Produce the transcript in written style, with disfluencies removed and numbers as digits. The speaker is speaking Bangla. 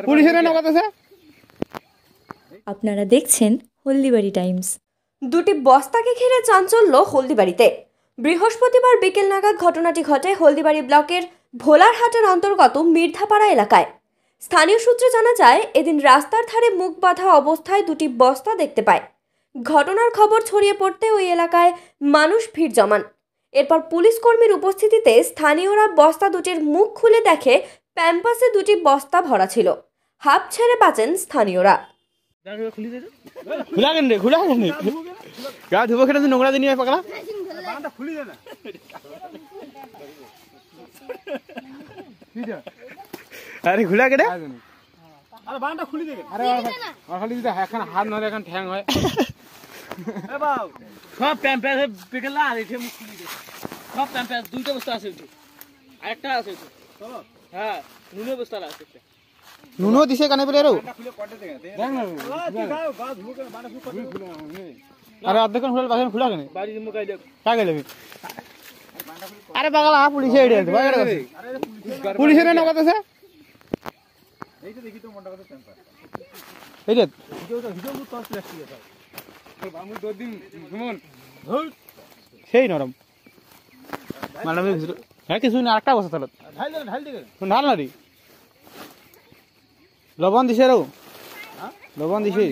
পুলিশের নগদ আছে। আপনারা দেখছেন হলদিবাড়ি টাইমস। দুটি বস্তাকে ঘিরে চাঞ্চল্য হলদিবাড়িতে। বৃহস্পতিবার বিকেল নাগাদ ঘটনাটি ঘটে হলদিবাড়ি ব্লকের ভোলারহাটের অন্তর্গত মির্ধাপাড়া এলাকায়। স্থানীয় সূত্রে জানা যায়, এদিন রাস্তার ধারে মুখ বাঁধা অবস্থায় দুটি বস্তা দেখতে পায়। ঘটনার খবর ছড়িয়ে পড়তে ওই এলাকায় মানুষ ভিড় জমান। এরপর পুলিশ কর্মীর উপস্থিতিতে স্থানীয়রা বস্তা দুটির মুখ খুলে দেখে প্যাম্পাসে দুটি বস্তা ভরা ছিল। হাঁপ ছেড়ে বাঁচেন স্থানীয়রা। খুলা কেন রে, খুলা কেন গা ধুবো খেতে নোংরা দিন পাকলা আরে খুলা কেটে আরে বানটা খুলি দে। আরে খালি দিতে এখন হাত নলে এখন ঠ্যাং হয়। এ বাউ সব প্যাম্পাস পিকলা আর এঠে মুখ খুলি দে। সব প্যাম্পাস দুইটা বস্তা আছে তো, আরেকটা আছে তো। চলো হ্যাঁ, নুনে বস্তা আছে। নুনো দিছে কানে বলে রো খুলে কটে দে দেখ না তুই গাও গা ধুবো কেন বানটা খুলে আরে অর্ধেক খুলে বাকি খুলা কেন বাড়ি মুকাই দে কা গেলে আরে পাগলা পুলিশে এড়ে দে পুলিশের নগদ আছে। এই তো দেখি তো মনটা কত প্যাম্পাস এই রে ভিডিও তো আসলে আসছে আমি দুই দিন সুমন সেই নরম ম্যাডাম হ্যাঁ কিছু না আরেকটা বসে তাহলে ঢাল দে ঢাল না রে লবণ দিছে রো লবণ দিছে।